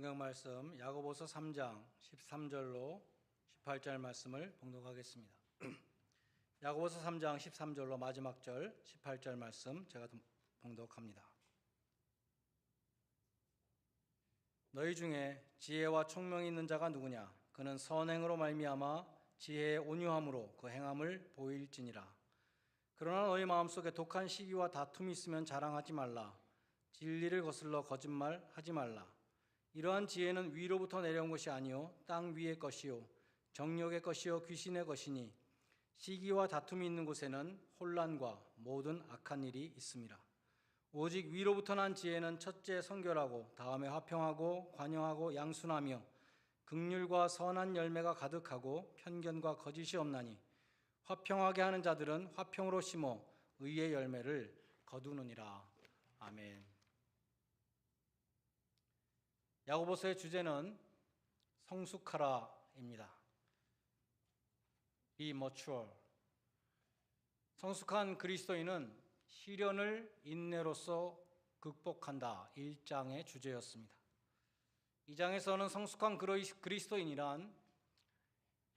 성경 말씀 야고보서 3장 13절로 18절 말씀을 봉독하겠습니다. 야고보서 3장 13절로 마지막 절 18절 말씀 제가 봉독합니다. 너희 중에 지혜와 총명이 있는 자가 누구냐? 그는 선행으로 말미암아 지혜의 온유함으로 그 행함을 보일지니라. 그러나 너희 마음속에 독한 시기와 다툼이 있으면 자랑하지 말라. 진리를 거슬러 거짓말하지 말라. 이러한 지혜는 위로부터 내려온 것이 아니요 땅 위의 것이요 정욕의 것이요 귀신의 것이니 시기와 다툼이 있는 곳에는 혼란과 모든 악한 일이 있음이라. 오직 위로부터 난 지혜는 첫째 성결하고 다음에 화평하고 관용하고 양순하며 긍휼과 선한 열매가 가득하고 편견과 거짓이 없나니 화평하게 하는 자들은 화평으로 심어 의의 열매를 거두느니라. 아멘. 야고보서의 주제는 성숙하라입니다. Be mature. 성숙한 그리스도인은 시련을 인내로서 극복한다. 1장의 주제였습니다. 2장에서는 성숙한 그리스도인이란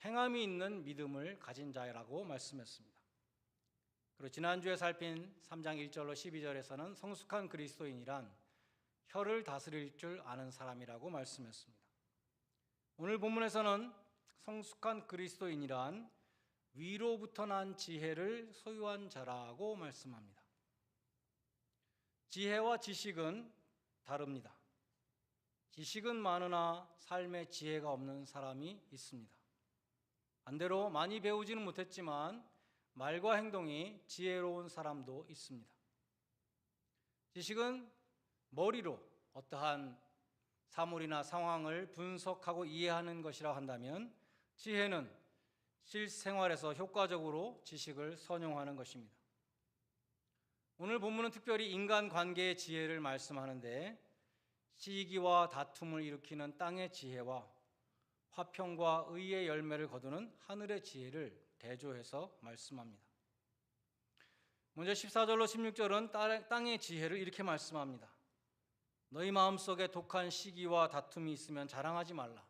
행함이 있는 믿음을 가진 자라고 말씀했습니다. 그리고 지난주에 살핀 3장 1절로 12절에서는 성숙한 그리스도인이란 혀를 다스릴 줄 아는 사람이라고 말씀했습니다. 오늘 본문에서는 성숙한 그리스도인이란 위로부터 난 지혜를 소유한 자라고 말씀합니다. 지혜와 지식은 다릅니다. 지식은 많으나 삶에 지혜가 없는 사람이 있습니다. 반대로 많이 배우지는 못했지만 말과 행동이 지혜로운 사람도 있습니다. 지식은 머리로 어떠한 사물이나 상황을 분석하고 이해하는 것이라 한다면 지혜는 실생활에서 효과적으로 지식을 선용하는 것입니다. 오늘 본문은 특별히 인간관계의 지혜를 말씀하는데 시기와 다툼을 일으키는 땅의 지혜와 화평과 의의 열매를 거두는 하늘의 지혜를 대조해서 말씀합니다. 먼저 14절로 16절은 땅의 지혜를 이렇게 말씀합니다. 너희 마음속에 독한 시기와 다툼이 있으면 자랑하지 말라.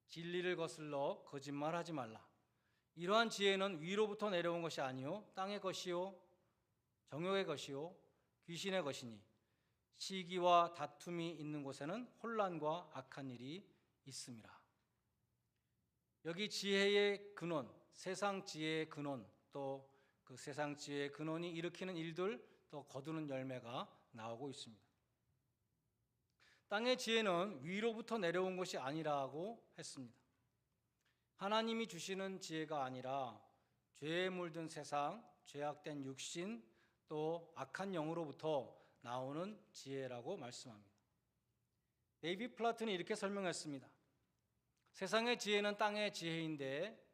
진리를 거슬러 거짓말하지 말라. 이러한 지혜는 위로부터 내려온 것이 아니요 땅의 것이요 정욕의 것이요 귀신의 것이니 시기와 다툼이 있는 곳에는 혼란과 악한 일이 있음이라. 여기 지혜의 근원, 세상 지혜의 근원, 또 그 세상 지혜의 근원이 일으키는 일들, 또 거두는 열매가 나오고 있습니다. 땅의 지혜는 위로부터 내려온 것이 아니라고 했습니다. 하나님이 주시는 지혜가 아니라 죄에 물든 세상, 죄악된 육신, 또 악한 영으로부터 나오는 지혜라고 말씀합니다. 데이비드 플라튼이 이렇게 설명했습니다. 세상의 지혜는 땅의 지혜인데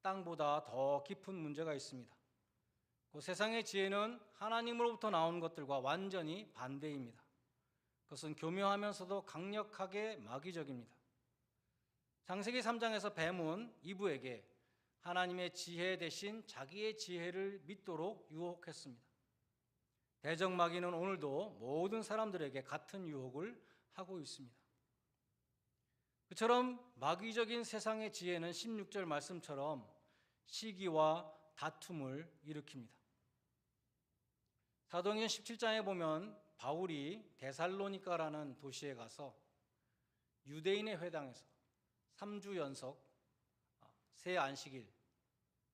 땅보다 더 깊은 문제가 있습니다. 그 세상의 지혜는 하나님으로부터 나온 것들과 완전히 반대입니다. 그것은 교묘하면서도 강력하게 마귀적입니다. 창세기 3장에서 뱀은 이브에게 하나님의 지혜 대신 자기의 지혜를 믿도록 유혹했습니다. 대적 마귀는 오늘도 모든 사람들에게 같은 유혹을 하고 있습니다. 그처럼 마귀적인 세상의 지혜는 16절 말씀처럼 시기와 다툼을 일으킵니다. 사도행전 17장에 보면 바울이 데살로니가라는 도시에 가서 유대인의 회당에서 3주 연속 새 안식일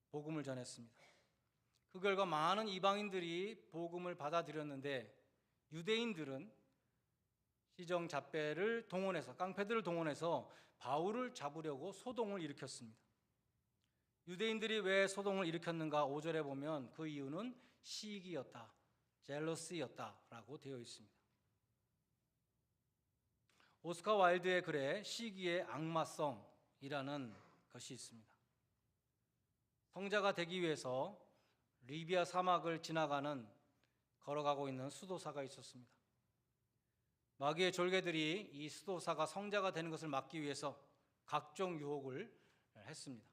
복음을 전했습니다. 그 결과 많은 이방인들이 복음을 받아들였는데 유대인들은 시정잡배를 동원해서 깡패들을 동원해서 바울을 잡으려고 소동을 일으켰습니다. 유대인들이 왜 소동을 일으켰는가 5절에 보면 그 이유는 시기였다, 젤러시였다라고 되어 있습니다. 오스카 와일드의 글에 시기의 악마성이라는 것이 있습니다. 성자가 되기 위해서 리비아 사막을 걸어가고 있는 수도사가 있었습니다. 마귀의 졸개들이 이 수도사가 성자가 되는 것을 막기 위해서 각종 유혹을 했습니다.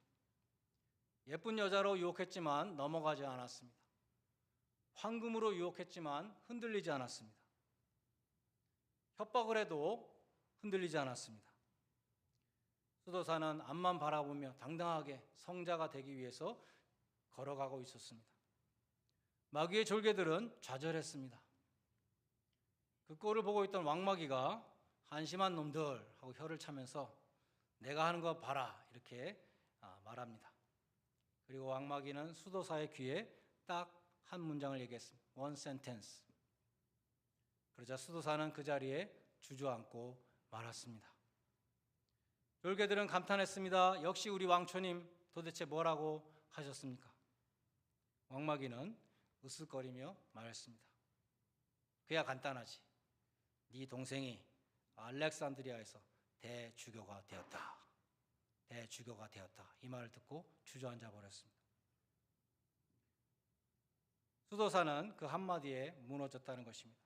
예쁜 여자로 유혹했지만 넘어가지 않았습니다. 황금으로 유혹했지만 흔들리지 않았습니다. 협박을 해도 흔들리지 않았습니다. 수도사는 앞만 바라보며 당당하게 성자가 되기 위해서 걸어가고 있었습니다. 마귀의 졸개들은 좌절했습니다. 그 꼴을 보고 있던 왕마귀가 한심한 놈들 하고 혀를 차면서 내가 하는 거 봐라 이렇게 말합니다. 그리고 왕마귀는 수도사의 귀에 딱 한 문장을 얘기했습니다. One sentence. 그러자 수도사는 그 자리에 주저앉고 말았습니다. 졸개들은 감탄했습니다. 역시 우리 왕초님 도대체 뭐라고 하셨습니까? 왕마귀는 으쓱거리며 말했습니다. 그야 간단하지. 네 동생이 알렉산드리아에서 대주교가 되었다. 대주교가 되었다. 이 말을 듣고 주저앉아 버렸습니다. 수도사는 그 한마디에 무너졌다는 것입니다.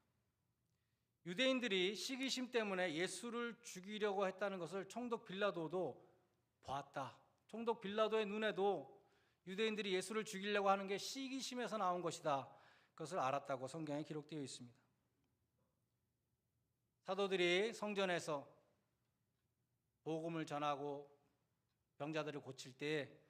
유대인들이 시기심 때문에 예수를 죽이려고 했다는 것을 총독 빌라도도 봤다. 총독 빌라도의 눈에도 유대인들이 예수를 죽이려고 하는 게 시기심에서 나온 것이다. 그것을 알았다고 성경에 기록되어 있습니다. 사도들이 성전에서 복음을 전하고 병자들을 고칠 때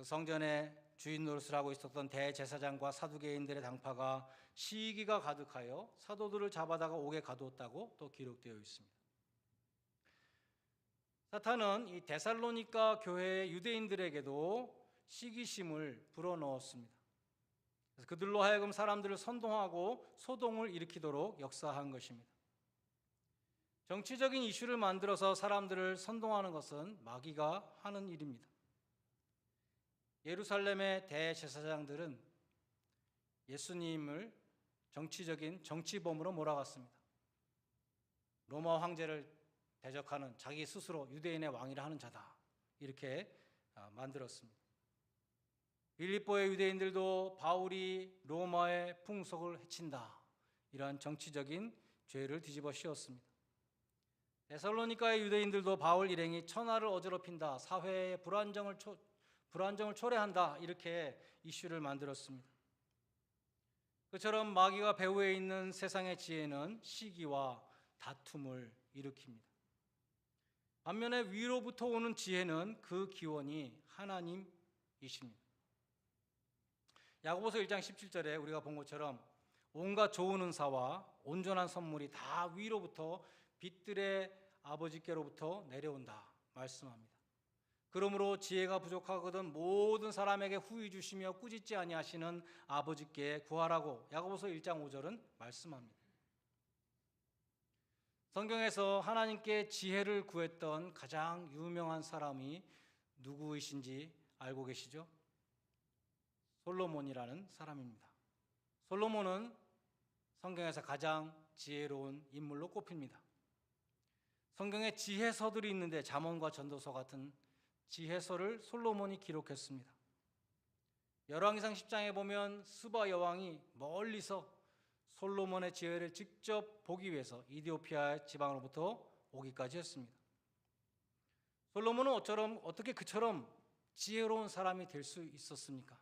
그 성전에 주인 노릇을 하고 있었던 대제사장과 사두개인들의 당파가 시기가 가득하여 사도들을 잡아다가 옥에 가두었다고 또 기록되어 있습니다. 사탄은 이 데살로니가 교회의 유대인들에게도 시기심을 불어넣었습니다. 그래서 그들로 하여금 사람들을 선동하고 소동을 일으키도록 역사한 것입니다. 정치적인 이슈를 만들어서 사람들을 선동하는 것은 마귀가 하는 일입니다. 예루살렘의 대제사장들은 예수님을 정치적인 정치범으로 몰아갔습니다. 로마 황제를 대적하는 자기 스스로 유대인의 왕이라 하는 자다. 이렇게 만들었습니다. 빌립보의 유대인들도 바울이 로마의 풍속을 해친다. 이러한 정치적인 죄를 뒤집어 씌웠습니다. 데살로니가의 유대인들도 바울 일행이 천하를 어지럽힌다. 사회의 불안정을 초래한다. 이렇게 이슈를 만들었습니다. 그처럼 마귀가 배후에 있는 세상의 지혜는 시기와 다툼을 일으킵니다. 반면에 위로부터 오는 지혜는 그 기원이 하나님이십니다. 야고보서 1장 17절에 우리가 본 것처럼 온갖 좋은 은사와 온전한 선물이 다 위로부터 빛들의 아버지께로부터 내려온다 말씀합니다. 그러므로 지혜가 부족하거든 모든 사람에게 후히 주시며 꾸짖지 아니하시는 아버지께 구하라고 야고보서 1장 5절은 말씀합니다. 성경에서 하나님께 지혜를 구했던 가장 유명한 사람이 누구이신지 알고 계시죠? 솔로몬이라는 사람입니다. 솔로몬은 성경에서 가장 지혜로운 인물로 꼽힙니다. 성경에 지혜서들이 있는데 잠언과 전도서 같은 지혜서를 솔로몬이 기록했습니다. 열왕기상 10장에 보면 스바 여왕이 멀리서 솔로몬의 지혜를 직접 보기 위해서 이디오피아 지방으로부터 오기까지 했습니다. 솔로몬은 어떻게 그처럼 지혜로운 사람이 될 수 있었습니까?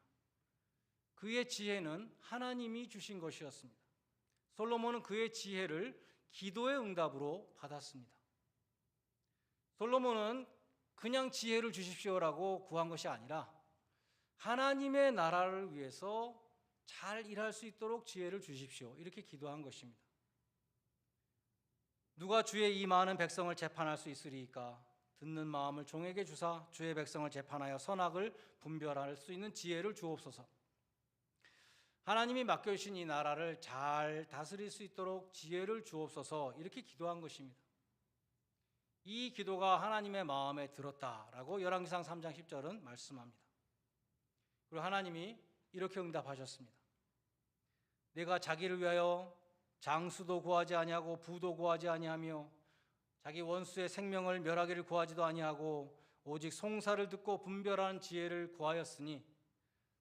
그의 지혜는 하나님이 주신 것이었습니다. 솔로몬은 그의 지혜를 기도의 응답으로 받았습니다. 솔로몬은 그냥 지혜를 주십시오라고 구한 것이 아니라 하나님의 나라를 위해서 잘 일할 수 있도록 지혜를 주십시오. 이렇게 기도한 것입니다. 누가 주의 이 많은 백성을 재판할 수 있으리이까? 듣는 마음을 종에게 주사 주의 백성을 재판하여 선악을 분별할 수 있는 지혜를 주옵소서. 하나님이 맡겨주신 이 나라를 잘 다스릴 수 있도록 지혜를 주옵소서. 이렇게 기도한 것입니다. 이 기도가 하나님의 마음에 들었다라고 열왕기상 3장 10절은 말씀합니다. 그리고 하나님이 이렇게 응답하셨습니다. 내가 자기를 위하여 장수도 구하지 아니하고 부도 구하지 아니하며 자기 원수의 생명을 멸하기를 구하지도 아니하고 오직 송사를 듣고 분별하는 지혜를 구하였으니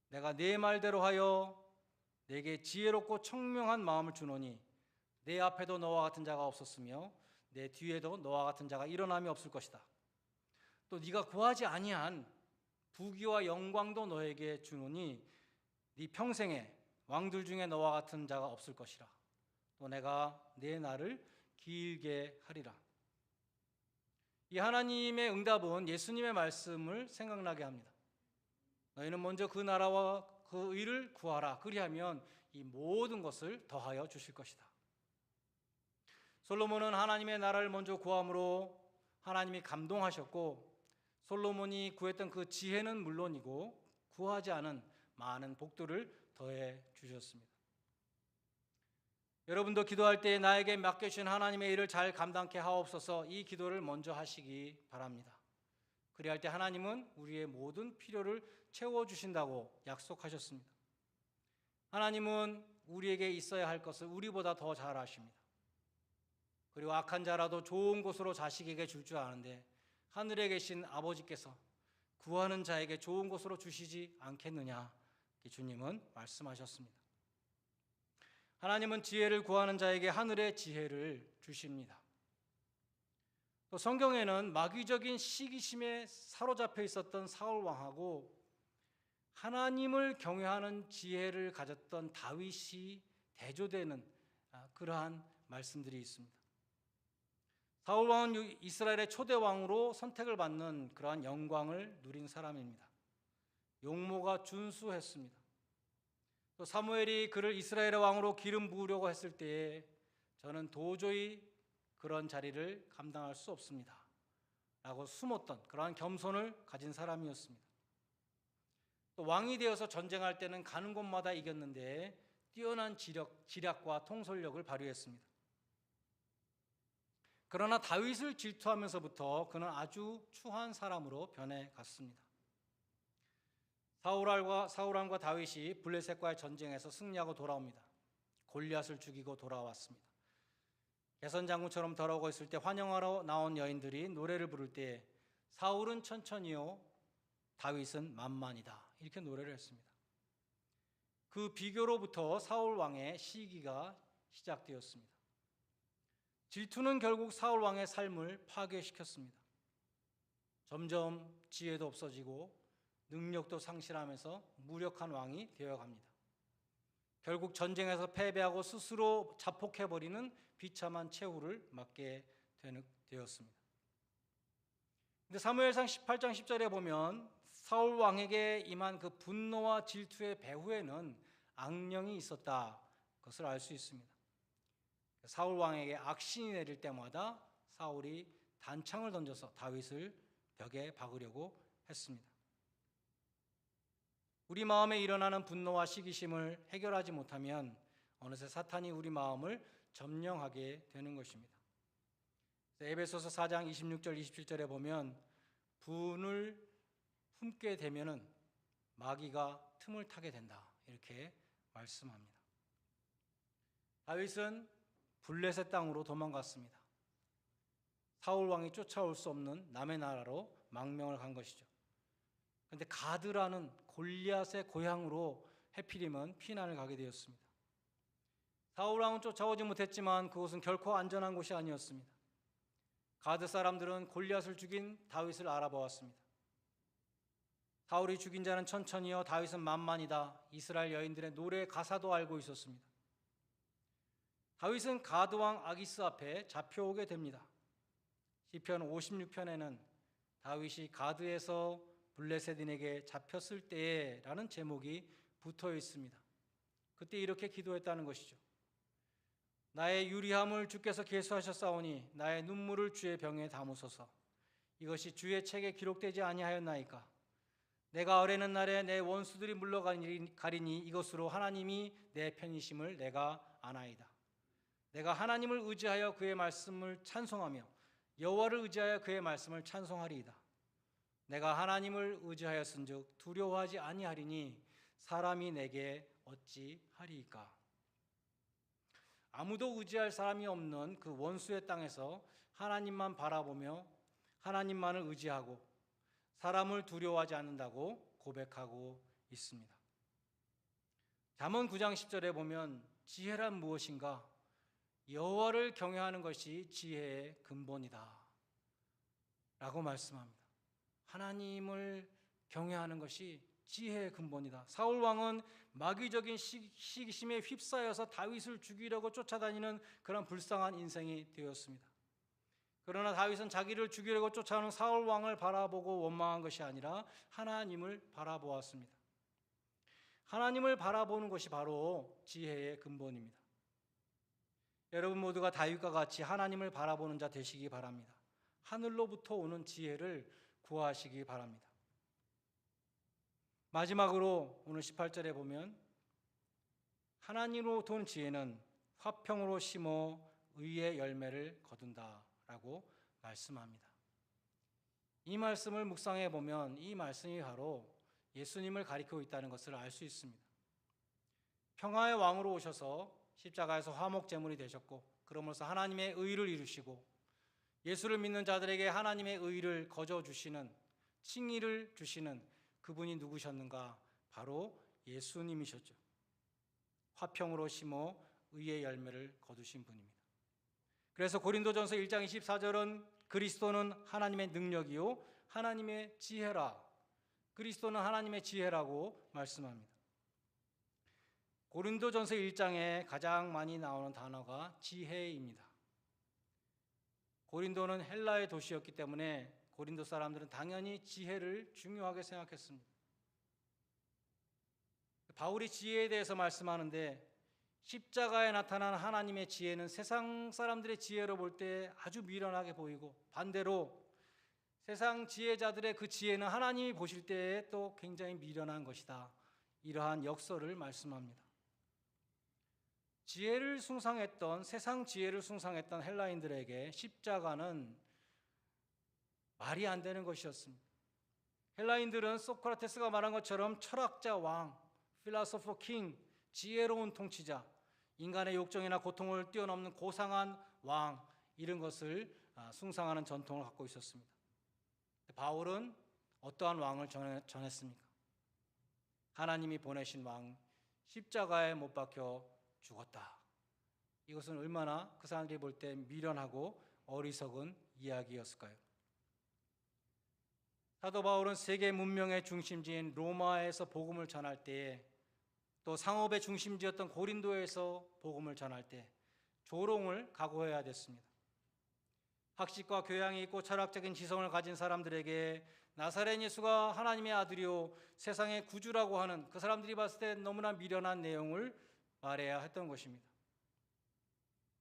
내가 네 말대로 하여 내게 지혜롭고 청명한 마음을 주노니 내 앞에도 너와 같은 자가 없었으며 내 뒤에도 너와 같은 자가 일어남이 없을 것이다. 또 네가 구하지 아니한 부귀와 영광도 너에게 주노니 네 평생에 왕들 중에 너와 같은 자가 없을 것이라. 또 내가 내 날을 길게 하리라. 이 하나님의 응답은 예수님의 말씀을 생각나게 합니다. 너희는 먼저 그 나라와 그 의를 구하라. 그리하면 이 모든 것을 더하여 주실 것이다. 솔로몬은 하나님의 나라를 먼저 구함으로 하나님이 감동하셨고, 솔로몬이 구했던 그 지혜는 물론이고 구하지 않은 많은 복들을 더해 주셨습니다. 여러분도 기도할 때 나에게 맡겨주신 하나님의 일을 잘 감당케 하옵소서, 이 기도를 먼저 하시기 바랍니다. 그리할 때 하나님은 우리의 모든 필요를 채워주신다고 약속하셨습니다. 하나님은 우리에게 있어야 할 것을 우리보다 더 잘 아십니다. 그리고 악한 자라도 좋은 곳으로 자식에게 줄 줄 아는데 하늘에 계신 아버지께서 구하는 자에게 좋은 곳으로 주시지 않겠느냐, 주님은 말씀하셨습니다. 하나님은 지혜를 구하는 자에게 하늘의 지혜를 주십니다. 또 성경에는 마귀적인 시기심에 사로잡혀 있었던 사울 왕하고 하나님을 경외하는 지혜를 가졌던 다윗이 대조되는 그러한 말씀들이 있습니다. 사울 왕은 이스라엘의 초대 왕으로 선택을 받는 그러한 영광을 누린 사람입니다. 용모가 준수했습니다. 또 사무엘이 그를 이스라엘의 왕으로 기름 부으려고 했을 때에 저는 도저히 그런 자리를 감당할 수 없습니다 라고 숨었던 그러한 겸손을 가진 사람이었습니다. 또 왕이 되어서 전쟁할 때는 가는 곳마다 이겼는데 뛰어난 지략과 통솔력을 발휘했습니다. 그러나 다윗을 질투하면서부터 그는 아주 추한 사람으로 변해갔습니다. 사울왕과 다윗이 블레셋과의 전쟁에서 승리하고 돌아옵니다. 골리앗을 죽이고 돌아왔습니다. 개선장군처럼 돌아오고 있을 때 환영하러 나온 여인들이 노래를 부를 때 사울은 천천히요 다윗은 만만이다, 이렇게 노래를 했습니다. 그 비교로부터 사울 왕의 시기가 시작되었습니다. 질투는 결국 사울 왕의 삶을 파괴시켰습니다. 점점 지혜도 없어지고 능력도 상실하면서 무력한 왕이 되어갑니다. 결국 전쟁에서 패배하고 스스로 자폭해버리는 비참한 최후를 맞게 되었습니다. 근데 사무엘상 18장 10절에 보면 사울 왕에게 임한 그 분노와 질투의 배후에는 악령이 있었다, 그것을 알 수 있습니다. 사울 왕에게 악신이 내릴 때마다 사울이 단창을 던져서 다윗을 벽에 박으려고 했습니다. 우리 마음에 일어나는 분노와 시기심을 해결하지 못하면 어느새 사탄이 우리 마음을 점령하게 되는 것입니다. 에베소서 4장 26절 27절에 보면 분을 품게 되면은 마귀가 틈을 타게 된다, 이렇게 말씀합니다. 다윗은 블레셋 땅으로 도망갔습니다. 사울 왕이 쫓아올 수 없는 남의 나라로 망명을 간 것이죠. 그런데 가드라는 골리앗의 고향으로 해필이면 피난을 가게 되었습니다. 사울 왕은 쫓아오지 못했지만 그곳은 결코 안전한 곳이 아니었습니다. 가드 사람들은 골리앗을 죽인 다윗을 알아보았습니다. 사울이 죽인 자는 천천히요 다윗은 만만이다, 이스라엘 여인들의 노래 가사도 알고 있었습니다. 다윗은 가드 왕 아기스 앞에 잡혀오게 됩니다. 시편 56편에는 다윗이 가드에서 블레셋인에게 잡혔을 때라는 제목이 붙어 있습니다. 그때 이렇게 기도했다는 것이죠. 나의 유리함을 주께서 계수하셨사오니 나의 눈물을 주의 병에 담으소서. 이것이 주의 책에 기록되지 아니하였나이까. 내가 어뢰는 날에 내 원수들이 물러가리니 이것으로 하나님이 내 편이심을 내가 아나이다. 내가 하나님을 의지하여 그의 말씀을 찬송하며 여호와를 의지하여 그의 말씀을 찬송하리이다. 내가 하나님을 의지하였은즉 두려워하지 아니하리니 사람이 내게 어찌하리이까. 아무도 의지할 사람이 없는 그 원수의 땅에서 하나님만 바라보며 하나님만을 의지하고 사람을 두려워하지 않는다고 고백하고 있습니다. 잠언 9장 10절에 보면 지혜란 무엇인가? 여호와를 경외하는 것이 지혜의 근본이다 라고 말씀합니다. 하나님을 경외하는 것이 지혜의 근본이다. 사울 왕은 마귀적인 시기심에 휩싸여서 다윗을 죽이려고 쫓아다니는 그런 불쌍한 인생이 되었습니다. 그러나 다윗은 자기를 죽이려고 쫓아오는 사울 왕을 바라보고 원망한 것이 아니라 하나님을 바라보았습니다. 하나님을 바라보는 것이 바로 지혜의 근본입니다. 여러분 모두가 다윗과 같이 하나님을 바라보는 자 되시기 바랍니다. 하늘로부터 오는 지혜를 구하시기 바랍니다. 마지막으로 오늘 18절에 보면 하나님으로부터 오는 지혜는 화평으로 심어 의의 열매를 거둔다라고 말씀합니다. 이 말씀을 묵상해 보면 이 말씀이 바로 예수님을 가리키고 있다는 것을 알 수 있습니다. 평화의 왕으로 오셔서 십자가에서 화목 제물이 되셨고 그러면서 하나님의 의를 이루시고 예수를 믿는 자들에게 하나님의 의를 거저 주시는 칭의를 주시는 그분이 누구셨는가? 바로 예수님이셨죠. 화평으로 심어 의의 열매를 거두신 분입니다. 그래서 고린도전서 1장 24절은 그리스도는 하나님의 능력이요 하나님의 지혜라. 그리스도는 하나님의 지혜라고 말씀합니다. 고린도전서 1장에 가장 많이 나오는 단어가 지혜입니다. 고린도는 헬라의 도시였기 때문에 고린도 사람들은 당연히 지혜를 중요하게 생각했습니다. 바울이 지혜에 대해서 말씀하는데 십자가에 나타난 하나님의 지혜는 세상 사람들의 지혜로 볼 때 아주 미련하게 보이고 반대로 세상 지혜자들의 그 지혜는 하나님이 보실 때에 또 굉장히 미련한 것이다. 이러한 역설을 말씀합니다. 지혜를 숭상했던 세상 지혜를 숭상했던 헬라인들에게 십자가는 말이 안 되는 것이었습니다. 헬라인들은 소크라테스가 말한 것처럼 철학자 왕, 필라소퍼 킹, 지혜로운 통치자, 인간의 욕정이나 고통을 뛰어넘는 고상한 왕 이런 것을 숭상하는 전통을 갖고 있었습니다. 바울은 어떠한 왕을 전했습니까? 하나님이 보내신 왕, 십자가에 못 박혀 죽었다. 이것은 얼마나 그 사람들이 볼 때 미련하고 어리석은 이야기였을까요? 사도 바울은 세계 문명의 중심지인 로마에서 복음을 전할 때에 또 상업의 중심지였던 고린도에서 복음을 전할 때 조롱을 각오해야 됐습니다. 학식과 교양이 있고 철학적인 지성을 가진 사람들에게 나사렛 예수가 하나님의 아들이요 세상의 구주라고 하는 그 사람들이 봤을 때 너무나 미련한 내용을 말해야 했던 것입니다.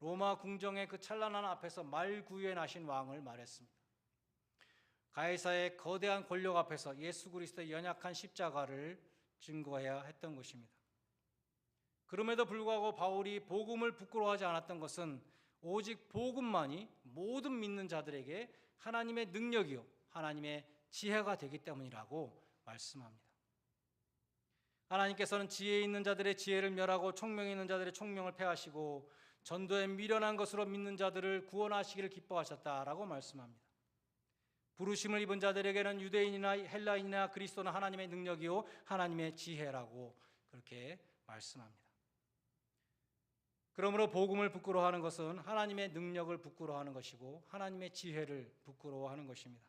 로마 궁정의 그 찬란한 앞에서 말구유에 나신 왕을 말했습니다. 가이사의 거대한 권력 앞에서 예수 그리스도의 연약한 십자가를 증거해야 했던 것입니다. 그럼에도 불구하고 바울이 복음을 부끄러워하지 않았던 것은 오직 복음만이 모든 믿는 자들에게 하나님의 능력이요 하나님의 지혜가 되기 때문이라고 말씀합니다. 하나님께서는 지혜 있는 자들의 지혜를 멸하고 총명 있는 자들의 총명을 패하시고 전도에 미련한 것으로 믿는 자들을 구원하시기를 기뻐하셨다라고 말씀합니다. 부르심을 입은 자들에게는 유대인이나 헬라인이나 그리스도는 하나님의 능력이요 하나님의 지혜라고 그렇게 말씀합니다. 그러므로 복음을 부끄러워하는 것은 하나님의 능력을 부끄러워하는 것이고 하나님의 지혜를 부끄러워하는 것입니다.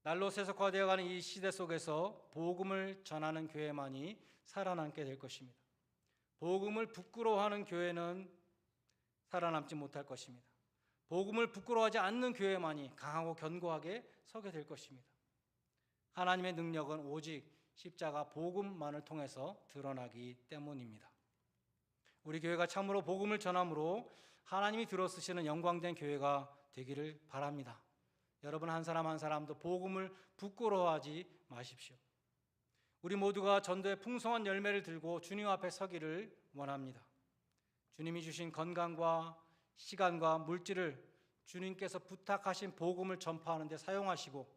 날로 세속화되어가는 이 시대 속에서 복음을 전하는 교회만이 살아남게 될 것입니다. 복음을 부끄러워하는 교회는 살아남지 못할 것입니다. 복음을 부끄러워하지 않는 교회만이 강하고 견고하게 서게 될 것입니다. 하나님의 능력은 오직 십자가 복음만을 통해서 드러나기 때문입니다. 우리 교회가 참으로 복음을 전함으로 하나님이 들어쓰시는 영광된 교회가 되기를 바랍니다. 여러분 한 사람 한 사람도 복음을 부끄러워하지 마십시오. 우리 모두가 전도의 풍성한 열매를 들고 주님 앞에 서기를 원합니다. 주님이 주신 건강과 시간과 물질을 주님께서 부탁하신 복음을 전파하는 데 사용하시고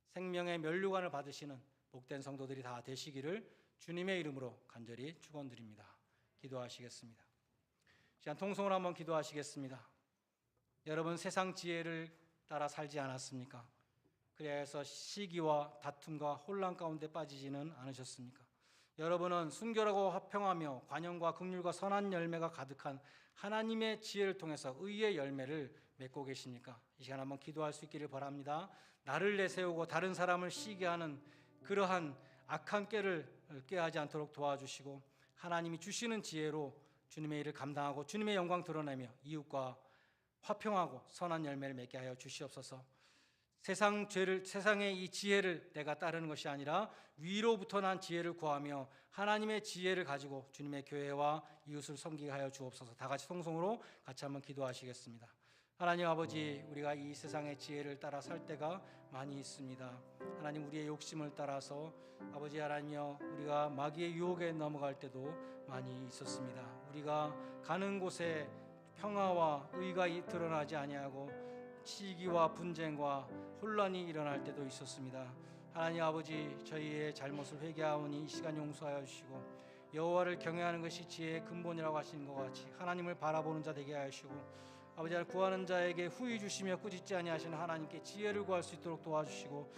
생명의 면류관을 받으시는 복된 성도들이 다 되시기를 주님의 이름으로 간절히 축원드립니다. 기도하시겠습니다. 시간 통성으로 한번 기도하시겠습니다. 여러분 세상 지혜를 따라 살지 않았습니까? 그래서 시기와 다툼과 혼란 가운데 빠지지는 않으셨습니까? 여러분은 순결하고 화평하며 관용과 긍휼과 선한 열매가 가득한 하나님의 지혜를 통해서 의의 열매를 맺고 계십니까? 이 시간 한번 기도할 수 있기를 바랍니다. 나를 내세우고 다른 사람을 시기게 하는 그러한 악한 꾀를 꾀하지 않도록 도와주시고 하나님이 주시는 지혜로 주님의 일을 감당하고 주님의 영광 드러내며 이웃과 화평하고 선한 열매를 맺게 하여 주시옵소서. 세상의 이 지혜를 내가 따르는 것이 아니라 위로부터 난 지혜를 구하며 하나님의 지혜를 가지고 주님의 교회와 이웃을 섬기게 하여 주옵소서. 다 같이 통성으로 같이 한번 기도하시겠습니다. 하나님 아버지, 우리가 이 세상의 지혜를 따라 살 때가 많이 있습니다. 하나님, 우리의 욕심을 따라서 아버지 하나님여, 우리가 마귀의 유혹에 넘어갈 때도 많이 있었습니다. 우리가 가는 곳에 평화와 의가 드러나지 아니하고 시기와 분쟁과 혼란이 일어날 때도 있었습니다. 하나님 아버지, 저희의 잘못을 회개하오니 이 시간 용서하여 주시고 여호와를 경외하는 것이 지혜의 근본이라고 하시는 것 같이 하나님을 바라보는 자 되게 하시고 아버지 하나님, 구하는 자에게 후히 주시며 꾸짖지 아니하시는 하나님께 지혜를 구할 수 있도록 도와주시고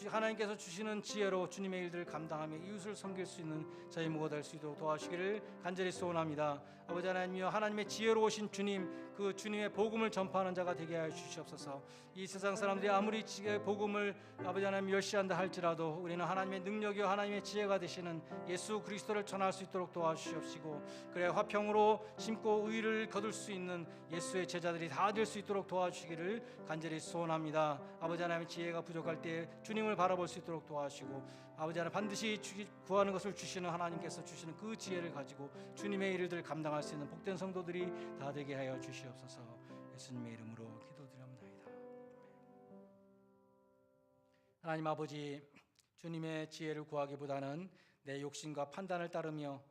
하나님께서 주시는 지혜로 주님의 일들을 감당하며 이웃을 섬길 수 있는 저희 모두가 될 수 있도록 도와주시기를 간절히 소원합니다. 아버지 하나님이여, 하나님의 지혜로우신 주님, 그 주님의 복음을 전파하는 자가 되게 하여 주시옵소서. 이 세상 사람들이 아무리 지혜의 복음을 아버지 하나님 멸시한다 할지라도 우리는 하나님의 능력이요 하나님의 지혜가 되시는 예수 그리스도를 전할 수 있도록 도와주시옵시고, 그래 화평으로 심고 의를 거둘 수 있는 예수의 제자들이 다 될 수 있도록 도와주시기를 간절히 소원합니다. 아버지 하나님의 지혜가 부족할 때 주님을 바라볼 수 있도록 도와주시고, 아버지 하나님, 반드시 구하는 것을 주시는 하나님께서 주시는 그 지혜를 가지고 주님의 일들을 감당할 수 있는 복된 성도들이 다 되게 하여 주시옵소서. 예수님의 이름으로 기도드립니다. 하나님 아버지, 주님의 지혜를 구하기보다는 내 욕심과 판단을 따르며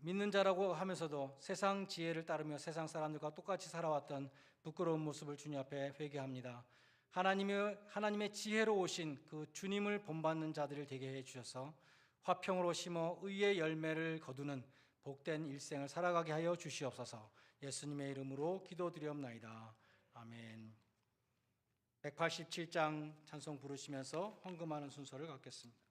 믿는 자라고 하면서도 세상 지혜를 따르며 세상 사람들과 똑같이 살아왔던 부끄러운 모습을 주님 앞에 회개합니다. 하나님의 지혜로 오신 그 주님을 본받는 자들을 되게 해주셔서 화평으로 심어 의의 열매를 거두는 복된 일생을 살아가게 하여 주시옵소서. 예수님의 이름으로 기도드리옵나이다. 아멘. 187장 찬송 부르시면서 헌금하는 순서를 갖겠습니다.